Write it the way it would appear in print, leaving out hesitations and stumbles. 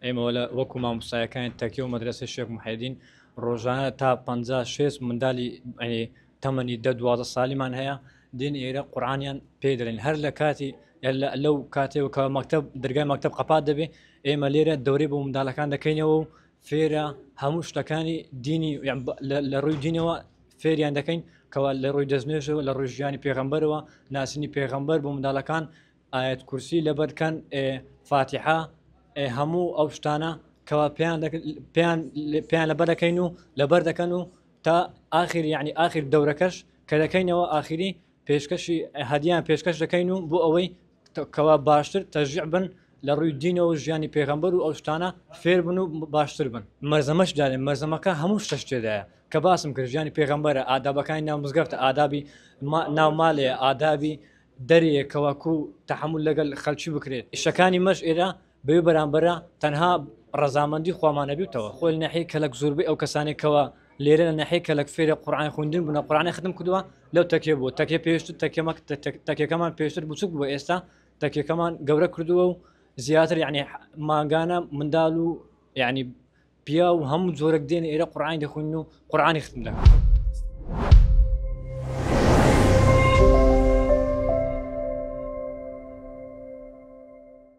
ئێمە وەکو مامۆستایەکانی تەکیە و مەدرسەی شێخ محەیدین ڕۆژانە تا 56 منداڵی تەمەنی 10-12 ساڵیمان هەیە دێن ئێرە قورئانیان پێ دەڵێن هەر لە کاتی لەو کاتێک کە مەکتەب دەرگای مەکتەب قەپات دەبێ ئێمە لێرە دەورەی بۆ منداڵەکان دەکەینەوە و فێرە هەموو شتەکانی دینی لە ڕووی دینەوە فێریان دەکەین کەوا لە ڕووی دەستنوێژەوە لە ڕووی ژیانی پێغەمبەرەوە ناسینی پێغەمبەر بۆ منداڵەکان ئایەت کورسی لەبەرکەن فاتحە هەموو ئەو شتانە کەوا پێیان لەبەر دەکەین و لەبەر دەکەن و تا ئاخر یعنی ئاخر دەورەکەش کە دەکەینەوە ئاخری پێشکەشی هەدیان پێشکەش دەکەین و بۆ ئەوەی کەوا باشتر تەشجیع بن لە ڕووی دینەوە ژیانی پێغەمبەر و ئەو شتانە فێر بن و باشتر بن. مەرزەمەش دادێن مەرزەمەکە هەموو شتەش تێدایە کە باسم کرد ژیانی پێغەمبەرە ئادابەکانی ناو مزگەفتە ئادابی ناو ماڵەیە ئادابی دەرەیە کەواکو تەحمل لەگەڵ خەڵکی بکرێت ئیشەکانی مەش ئێرە بەوێ بەرامبەرە تەنها ڕەزامەندی خۆمانە بیتەوە خۆی نەحی کەلک زۆربەی ئەو کەسانێکەوە لێرە لە نەحی کەلک فێرە قورئان خوێندن بوون قورئانی ختم کردووە لەو تەکیە بوو تەکیە پێشتر تەکیەکەمان پێشتر بچووک بووە ئێستا تەکیەکەمان گەورە کردووە و زیاتر یعنی ماگانە منداڵ و یعنی پیا و هەموو جۆرەك دێن ئێرە قورئانی دەخوێنن و قورئانی ختم دەکەن.